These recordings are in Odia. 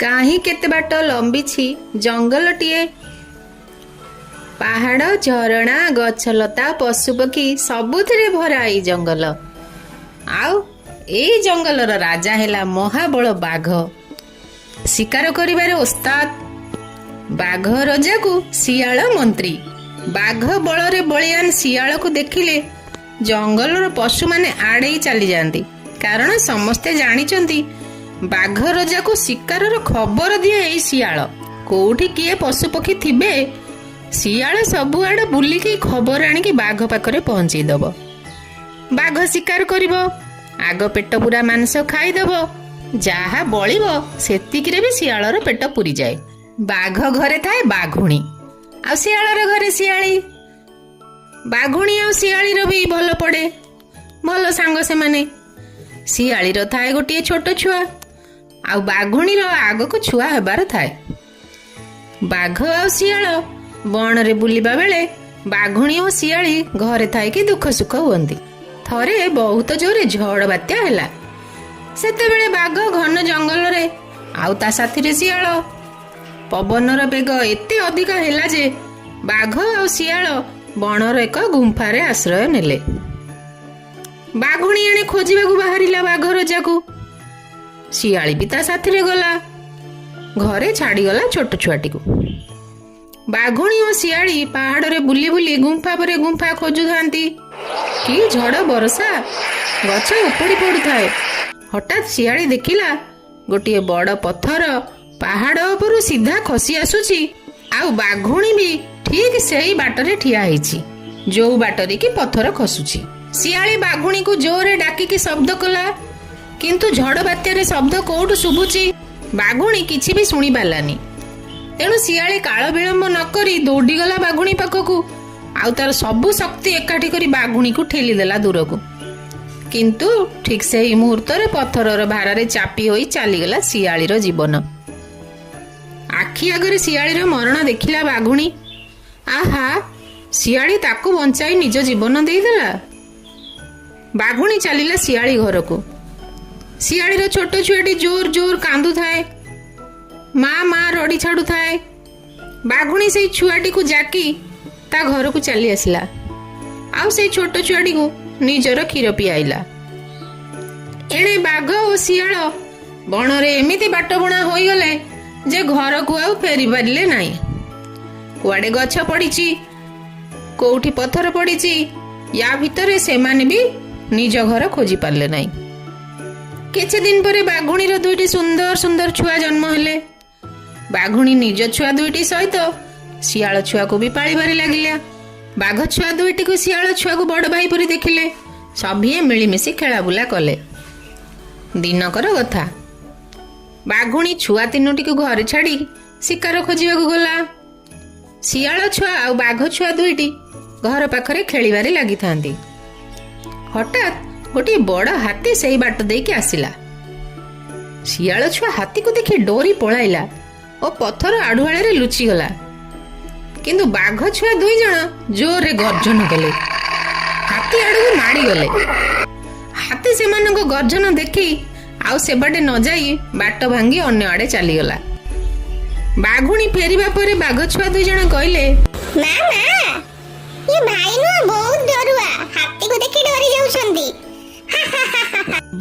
କାହିଁ କେତେ ବାଟ ଲମ୍ବିଛି ଜଙ୍ଗଲଟିଏ। ପାହାଡ଼, ଝରଣା, ଗଛଲତା, ପଶୁପକ୍ଷୀ ସବୁଥିରେ ଭରା ଏଇ ଜଙ୍ଗଲ। ଆଉ ଏଇ ଜଙ୍ଗଲର ରାଜା ହେଲା ମହାବଳ ବାଘ। ଶିକାର କରିବାରେ ଓସ୍ତାଦ। ବାଘ ରଜାକୁ ଶିଆଳ ମନ୍ତ୍ରୀ। ବାଘ ବଳରେ ବଳିଆନ ଶିଆଳକୁ ଦେଖିଲେ ଜଙ୍ଗଲର ପଶୁମାନେ ଆଡ଼େଇ ଚାଲିଯାଆନ୍ତି। କାରଣ ସମସ୍ତେ ଜାଣିଛନ୍ତି ବାଘ ରଜାକୁ ଶିକାରର ଖବର ଦିଏ ଏଇ ଶିଆଳ। କୋଉଠି କିଏ ପଶୁପକ୍ଷୀ ଥିବେ ଶିଆଳ ସବୁଆଡେ ବୁଲିକି ଖବର ଆଣିକି ବାଘ ପାଖରେ ପହଞ୍ଚେଇ ଦବ। ବାଘ ଶିକାର କରିବ, ଆଗ ପେଟ ପୁରା ମାଂସ ଖାଇଦବ, ଯାହା ବଳିବ ସେତିକିରେ ବି ଶିଆଳର ପେଟ ପୁରିଯାଏ। ବାଘ ଘରେ ଥାଏ ବାଘୁଣୀ, ଆଉ ଶିଆଳର ଘରେ ଶିଆଳି। ବାଘୁଣୀ ଆଉ ଶିଆଳିର ବି ଭଲ ପଡେ, ଭଲ ସାଙ୍ଗ ସେମାନେ। ଶିଆଳିର ଥାଏ ଗୋଟିଏ ଛୋଟ ଛୁଆ, ଆଉ ବାଘୁଣୀର ଆଗକୁ ଛୁଆ ହେବାର ଥାଏ। ବାଘ ଆଉ ଶିଆଳ ବଣରେ ବୁଲିବା ବେଳେ ବାଘୁଣୀ ଓ ଶିଆଳି ଘରେ ଥାଇକି ଦୁଃଖ ସୁଖ ହୁଅନ୍ତି। ଥରେ ବହୁତ ଜୋରେ ଝଡ଼ ବାତ୍ୟା ହେଲା। ସେତେବେଳେ ବାଘ ଘନ ଜଙ୍ଗଲରେ, ଆଉ ତା ସାଥିରେ ଶିଆଳ। ପବନର ବେଗ ଏତେ ଅଧିକ ହେଲା ଯେ ବାଘ ଆଉ ଶିଆଳ ବଣର ଏକ ଗୁମ୍ଫାରେ ଆଶ୍ରୟ ନେଲେ। ବାଘୁଣୀ ଏଣେ ଖୋଜିବାକୁ ବାହାରିଲା ବାଘ ରଜାକୁ। ଶିଆଳି ବି ତା ସାଥିରେ ଗଲା। ଘରେ ଛାଡ଼ିଗଲା ଛୋଟ ଛୁଆଟିକୁ। ବାଘୁଣୀ ଓ ଶିଆଳି ପାହାଡ଼ରେ ବୁଲି ବୁଲି ଗୁମ୍ଫା ପରେ ଗୁମ୍ଫା ଖୋଜୁଥାନ୍ତି। କି ଝଡ଼ ବର୍ଷା, ଗଛ ଉପୁଡ଼ି ପଡୁଥାଏ। ହଠାତ୍ ଶିଆଳି ଦେଖିଲା ଗୋଟିଏ ବଡ଼ ପଥର ପାହାଡ଼ ଉପରୁ ସିଧା ଖସି ଆସୁଛି, ଆଉ ବାଘୁଣୀ ବି ଠିକ୍ ସେଇ ବାଟରେ ଠିଆ ହେଇଛି ଯୋଉ ବାଟରେ କି ପଥର ଖସୁଛି। ଶିଆଳି ବାଘୁଣୀକୁ ଜୋରରେ ଡାକିକି ଶବ୍ଦ କଲା, କିନ୍ତୁ ଝଡ଼ ବାତ୍ୟାରେ ଶବ୍ଦ କୋଉଠୁ ଶୁଭୁଛି ବାଘୁଣୀ କିଛି ବି ଶୁଣି ପାରିଲାନି। ତେଣୁ ଶିଆଳି କାଳ ବିଳମ୍ବ ନ କରି ଦୌଡ଼ିଗଲା ବାଘୁଣୀ ପାଖକୁ, ଆଉ ତାର ସବୁ ଶକ୍ତି ଏକାଠି କରି ବାଘୁଣୀକୁ ଠେଲିଦେଲା ଦୂରକୁ। କିନ୍ତୁ ଠିକ୍ ସେହି ମୁହୂର୍ତ୍ତରେ ପଥରର ଭାରରେ ଚାପି ହୋଇ ଚାଲିଗଲା ଶିଆଳିର ଜୀବନ। ଆଖି ଆଗରେ ଶିଆଳିର ମରଣ ଦେଖିଲା ବାଘୁଣୀ। ଆହା, ଶିଆଳି ତାକୁ ବଞ୍ଚାଇ ନିଜ ଜୀବନ ଦେଇଦେଲା। ବାଘୁଣୀ ଚାଲିଲା ଶିଆଳି ଘରକୁ। ଶିଆଳିର ଛୋଟ ଛୁଆଟି ଜୋର ଜୋର କାନ୍ଦୁଥାଏ। ମା ମା ରଡ଼ି ଛାଡୁଥାଏ। ବାଘୁଣୀ ସେଇ ଛୁଆଟିକୁ ଜାକି ତା ଘରକୁ ଚାଲି ଆସିଲା, ଆଉ ସେଇ ଛୋଟ ଛୁଆଟିକୁ ନିଜର କ୍ଷୀର ପିଆଇଲା। ଏଣେ ବାଘ ଓ ଶିଆଳ ବଣରେ ଏମିତି ବାଟବୁଣା ହୋଇଗଲେ ଯେ ଘରକୁ ଆଉ ଫେରି ପାରିଲେ ନାହିଁ। କୁଆଡେ ଗଛ ପଡ଼ିଛି, କୋଉଠି ପଥର ପଡ଼ିଛି, ୟା ଭିତରେ ସେମାନେ ବି ନିଜ ଘର ଖୋଜି ପାରିଲେ ନାହିଁ। କିଛି ଦିନ ପରେ ବାଘୁଣୀର ଦୁଇଟି ସୁନ୍ଦର ସୁନ୍ଦର ଛୁଆ ଜନ୍ମ ହେଲେ। ବାଘୁଣୀ ନିଜ ଛୁଆ ଦୁଇଟି ସହିତ ଶିଆଳ ଛୁଆକୁ ବି ପାଳିବାରେ ଲାଗିଲା। ବାଘ ଛୁଆ ଦୁଇଟିକୁ ଶିଆଳ ଛୁଆକୁ ବଡ଼ ଭାଇ ପରି ଦେଖିଲେ। ସଭିଏ ମିଳିମିଶି ଖେଳାବୁଲା କଲେ। ଦିନକର କଥା, ବାଘୁଣୀ ଛୁଆ ତିନୋଟିକୁ ଘରେ ଛାଡ଼ି ଶିକାର ଖୋଜିବାକୁ ଗଲା। ଶିଆଳ ଛୁଆ ଆଉ ବାଘ ଛୁଆ ଦୁଇଟି ଘର ପାଖରେ ଖେଳିବାରେ ଲାଗିଥାନ୍ତି। ହଠାତ୍ ଗୋଟିଏ ବଡ଼ ହାତୀ ସେଇ ବାଟ ଦେଇକି ଆସିଲା। ଶିଆଳ ଛୁଆ ହାତୀକୁ ଦେଖି ଡରି ପଳାଇଲା ଓ ପଥର ଆଢୁଆଳରେ ଲୁଚିଗଲା। କିନ୍ତୁ ବାଘ ଛୁଆ ଦୁଇ ଜଣ ଜୋରରେ ଗର୍ଜନ କଲେ, ହାତୀ ଆଡ଼କୁ ମାଡ଼ିଗଲେ। ହାତୀ ସେମାନଙ୍କ ଗର୍ଜନ ଦେଖି ଆଉ ସେବାଟେ ନ ଯାଇ ବାଟ ଭାଙ୍ଗି ଅନ୍ୟ ଆଡ଼େ ଚାଲିଗଲା। ବାଘୁଣୀ ଫେରିବା ପରେ ବାଘ ଛୁଆ ଦୁଇ ଜଣ କହିଲେ, ମା ମା, ଏ ଭାଇ ନୁହଁ ବହୁତ ଡରୁଆ, ହାତୀକୁ ଦେଖି ଡରି ଯାଉଛନ୍ତି।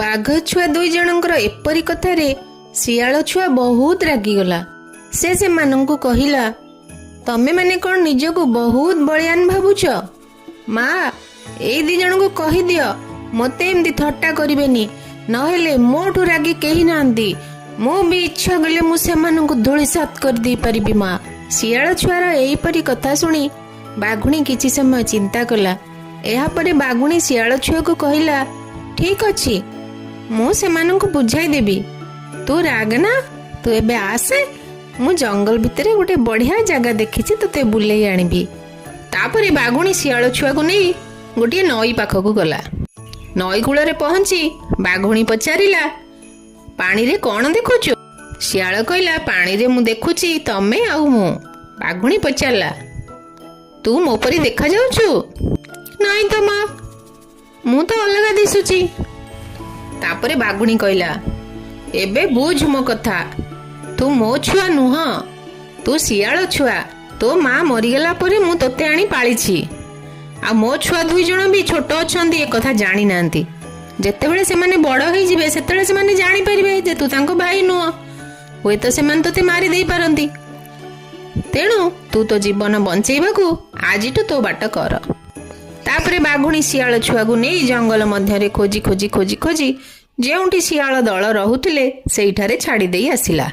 ବାଘ ଛୁଆ ଦୁଇ ଜଣଙ୍କର ଏପରି କଥାରେ ଶିଆଳ ଛୁଆ ବହୁତ ରାଗିଗଲା। ସେ ସେମାନଙ୍କୁ କହିଲା, ତମେ ମାନେ କଣ ନିଜକୁ ବହୁତ ବଳିଆନ ଭାବୁଛ? ମା, ଏଇ ଦି ଜଣଙ୍କୁ କହିଦିଅ ମତେ ଏମିତି ଥଟ୍ଟା କରିବେନି, ନହେଲେ ମୋଠୁ ରାଗି କେହି ନାହାନ୍ତି। ମୁଁ ବି ଇଚ୍ଛା କଲେ ମୁଁ ସେମାନଙ୍କୁ ଧୂଳିସାତ କରିଦେଇ ପାରିବି ମା। ଶିଆଳ ଛୁଆର ଏଇପରି କଥା ଶୁଣି ବାଘୁଣୀ କିଛି ସମୟ ଚିନ୍ତା କଲା। ଏହାପରେ ବାଘୁଣୀ ଶିଆଳ ଛୁଆକୁ କହିଲା, ଠିକ ଅଛି, ମୁଁ ସେମାନଙ୍କୁ ବୁଝାଇ ଦେବି। ତୁ ରାଗ ନା, ତୁ ଏବେ ଆସେ, ମୁଁ ଜଙ୍ଗଲ ଭିତରେ ଗୋଟେ ବଢିଆ ଜାଗା ଦେଖିଛି, ତତେ ବୁଲେଇ ଆଣିବି। ତାପରେ ବାଘୁଣୀ ଶିଆଳ ଛୁଆକୁ ନେଇ ଗୋଟିଏ ନଈ ପାଖକୁ ଗଲା। ନଈ କୂଳରେ ପହଞ୍ଚି ବାଘୁଣୀ ପଚାରିଲା, ପାଣିରେ କଣ ଦେଖୁଛୁ? ଶିଆଳ କହିଲା, ପାଣିରେ ମୁଁ ଦେଖୁଛି ତମେ ଆଉ ମୁଁ। ବାଘୁଣୀ ପଚାରିଲା, ତୁ ମୋ ପରି ଦେଖାଯାଉଛୁ? ନାଇଁ ତ ମା, ମୁଁ ତ ଅଲଗା ଦିଶୁଛି। ତାପରେ ବାଘୁଣୀ କହିଲା, ଏବେ ବୁଝ ମୋ କଥା। ତୁ ମୋ ଛୁଆ ନୁହଁ, ତୁ ଶିଆଳ ଛୁଆ। ତୋ ମା ମରିଗଲା ପରେ ମୁଁ ତୋତେ ଆଣି ପାଳିଛି। ଆଉ ମୋ ଛୁଆ 2 ଜଣ ବି ଛୋଟ ଅଛନ୍ତି, ଏକଥା ଜାଣିନାହାନ୍ତି। ଯେତେବେଳେ ସେମାନେ ବଡ଼ ହେଇଯିବେ ସେତେବେଳେ ସେମାନେ ଜାଣିପାରିବେ ଯେ ତୁ ତାଙ୍କ ଭାଇ ନୁହଁ। ହୁଏତ ସେମାନେ ତୋତେ ମାରି ଦେଇପାରନ୍ତି। ତେଣୁ ତୁ ତୋ ଜୀବନ ବଞ୍ଚେଇବାକୁ ଆଜିଠୁ ତୋ ବାଟ କର। ତାପରେ ବାଘୁଣୀ ଶିଆଳ ଛୁଆକୁ ନେଇ ଜଙ୍ଗଲ ମଧ୍ୟରେ ଖୋଜି ଖୋଜି ଖୋଜି ଖୋଜି ଯେଉଁଠି ଶିଆଳ ଦଳ ରହୁଥିଲେ ସେଇଠାରେ ଛାଡ଼ି ଦେଇ ଆସିଲା।